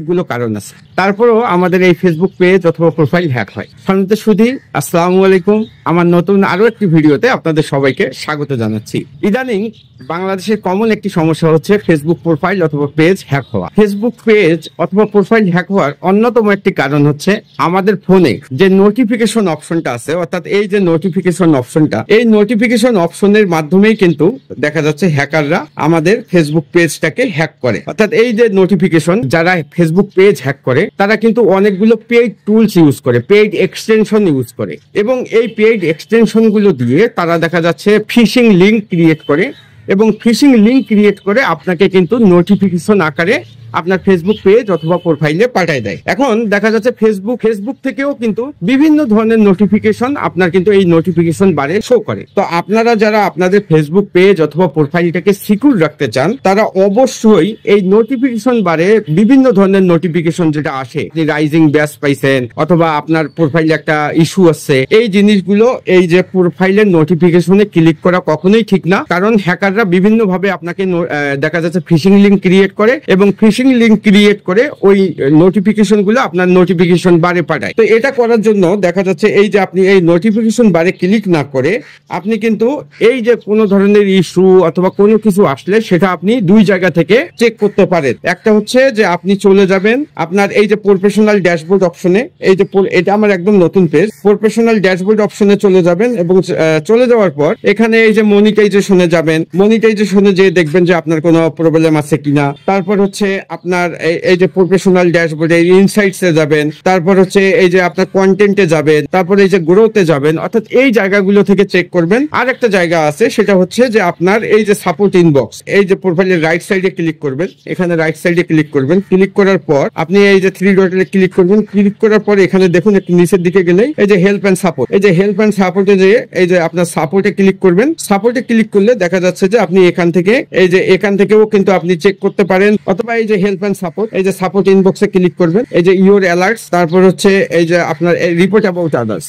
গুলো কারণ আছে, তারপরেও আমাদের এই ফেসবুক পেজ অথবা প্রোফাইল হ্যাক হয়। সাধারণত শুধু আসসালামু আলাইকুম, আমার নতুন আরো একটি ভিডিওতে আপনাদের সবাইকে স্বাগত জানাচ্ছি। ইদানিং বাংলাদেশের কমন একটি সমস্যা হচ্ছে ফেসবুক প্রোফাইল অথবা পেজ হ্যাক হওয়া। ফেসবুক পেজ অথবা প্রোফাইল হ্যাক হওয়ার অন্যতম একটি কারণ হচ্ছে আমাদের ফোনে যে নোটিফিকেশন অপশনটা আছে, অর্থাৎ এই যে নোটিফিকেশন অপশনটা, এই নোটিফিকেশন অপশনের মাধ্যমেই কিন্তু দেখা যাচ্ছে হ্যাকাররা আমাদের ফেসবুক পেজটাকে হ্যাক করে। অর্থাৎ এই যে নোটিফিকেশন, যারা ফেসবুক পেজ হ্যাক করে তারা কিন্তু অনেকগুলো পেইড টুলস ইউজ করে, পেইড এক্সটেনশন ইউজ করে, এবং এই পেইড এক্সটেনশন গুলো দিয়ে তারা দেখা যাচ্ছে ফিশিং লিঙ্ক ক্রিয়েট করে, এবং ফিশিং লিঙ্ক ক্রিয়েট করে আপনাকে কিন্তু নোটিফিকেশন আকারে আপনার ফেসবুক পেজ অথবা প্রোফাইলে পাঠিয়ে দেয়। এখন দেখা যাচ্ছে ফেসবুক থেকেও কিন্তু বিভিন্ন ধরনের নোটিফিকেশন আপনার কিন্তু এই নোটিফিকেশন বারে শো করে। তো আপনারা যারা আপনাদের ফেসবুক পেজ অথবা প্রোফাইলটাকে সিকিউর রাখতে চান, তারা অবশ্যই এই নোটিফিকেশন বারে বিভিন্ন ধরনের নোটিফিকেশন যেটা আসে, যে রাইজিং ব্যাচ পাইছেন অথবা আপনার প্রোফাইলে একটা ইস্যু আসছে, এই জিনিসগুলো এই যে প্রোফাইলের নোটিফিকেশনে ক্লিক করা কখনোই ঠিক না। কারণ হ্যাকাররা বিভিন্ন ভাবে আপনাকে দেখা যাচ্ছে ফিশিং লিঙ্ক ক্রিয়েট করে, এবং ফিশিং লিঙ্ক ক্রিয়েট করে ওই নোটিফিকেশন গুলো আপনার নোটিফিকেশন বারে পাঠায়। তো এটা করার জন্য দেখা যাচ্ছে এই যে আপনি এই নোটিফিকেশন বারে ক্লিক না করে আপনি কিন্তু এই যে কোনো ধরনের ইস্যু অথবা কোনো কিছু আসলে সেটা আপনি দুই জায়গা থেকে চেক করতে পারেন। একটা হচ্ছে যে আপনি চলে যাবেন আপনার এই যে প্রফেশনাল ড্যাশবোর্ড অপশনে, এই যে এটা আমার একদম নতুন পেজ, প্রফেশনাল ড্যাশবোর্ড অপশনে চলে যাবেন, এবং চলে যাওয়ার পর এখানে এই যে মনিটাইজেশনে যাবেন। মনিটাইজেশনে যে দেখবেন যে আপনার কোনো প্রবলেম আছে কিনা। তারপর হচ্ছে আপনার এই যে প্রফেশনাল ড্যাশবোর্ডে ইনসাইটসে যাবেন, তারপর হচ্ছে এই যে আপনার কন্টেন্টে যাবেন, তারপর এই যে গ্রোথে যাবেন, অর্থাৎ এই জায়গাগুলো থেকে চেক করবেন। আর একটা জায়গা আছে, সেটা হচ্ছে যে আপনার এই যে সাপোর্ট ইনবক্স, এই যে প্রোফাইলের রাইট সাইডে ক্লিক করবেন, এখানে রাইট সাইডে ক্লিক করবেন। ক্লিক করার পর আপনি এই যে থ্রি ডটে ক্লিক করবেন। ক্লিক করার পর এখানে দেখুন একটু নিচের দিকে গেলেই এই যে হেল্প এন্ড সাপোর্ট, এই যে হেল্প এন্ড সাপোর্টে যে এই যে আপনার সাপোর্টে ক্লিক করবেন। সাপোর্টে ক্লিক করলে দেখা যাচ্ছে যে আপনি এখান থেকেও কিন্তু আপনি চেক করতে পারেন, অথবা এই যে হেল্প এন্ড সাপোর্ট, এই যে সাপোর্ট ইনবক্সে ক্লিক করবেন, এই যে ইউর অ্যালার্টস, তারপর হচ্ছে এই যে আপনার রিপোর্ট অ্যাবাউট আদার্স।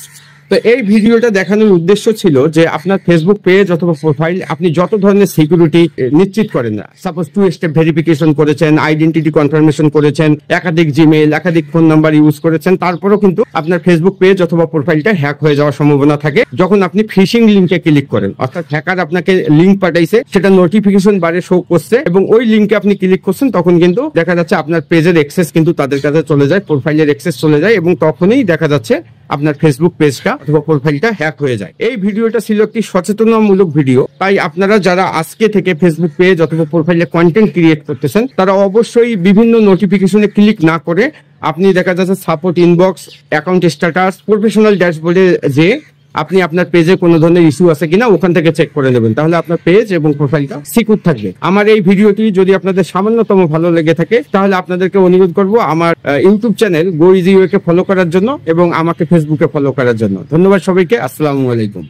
তো এই ভিডিওটা দেখানোর উদ্দেশ্য ছিল যে আপনার ফেসবুক পেজ অথবা প্রোফাইল আপনি যত ধরনের সিকিউরিটি নিশ্চিত করেন না, সাপোজ 2 স্টেপ ভেরিফিকেশন করেছেন, আইডেন্টিটি কনফার্মেশন করেছেন, একাধিক জিমেইল, একাধিক ফোন নাম্বার ইউজ করেছেন, তারপরেও কিন্তু আপনার ফেসবুক পেজ অথবা প্রোফাইলটা হ্যাক হয়ে যাওয়ার সম্ভাবনা থাকে যখন আপনি ফিশিং লিঙ্কে ক্লিক করেন। অর্থাৎ হ্যাকার আপনাকে লিঙ্ক পাঠাইছে, সেটা নোটিফিকেশন বারে শো করছে, এবং ওই লিঙ্কে আপনি ক্লিক করছেন, তখন কিন্তু দেখা যাচ্ছে আপনার পেজের অ্যাক্সেস কিন্তু তাদের কাছে চলে যায়, প্রোফাইলের অ্যাক্সেস চলে যায়, এবং তখনই দেখা যাচ্ছে আপনার ফেসবুক পেজটা অথবা প্রোফাইলটা হ্যাক হয়ে যায়। এই ভিডিওটা ছিল একটি সচেতনমূলক ভিডিও, তাই আপনারা যারা আজকে থেকে ফেসবুক পেজ অথবা প্রোফাইলে কন্টেন্ট ক্রিয়েট করতেছেন, তারা অবশ্যই বিভিন্ন নোটিফিকেশনে ক্লিক না করে আপনি দেখা যাচ্ছে support inbox, account status, professional ড্যাশবোর্ডে যে আপনি আপনার পেজে কোনো ধরনের ইস্যু আছে কিনা ওখান থেকে চেক করে নেবেন, তাহলে আপনার পেজ এবং প্রোফাইলটা সিকিউর থাকবে। আমার এই ভিডিওটি যদি আপনাদের সামান্যতম ভালো লেগে থাকে, তাহলে আপনাদেরকে অনুরোধ করব আমার YouTube channel go easy way কে ফলো করার জন্য, এবং আমাকে ফেসবুকে ফলো করার জন্য। ধন্যবাদ সবাইকে। আসসালামু আলাইকুম।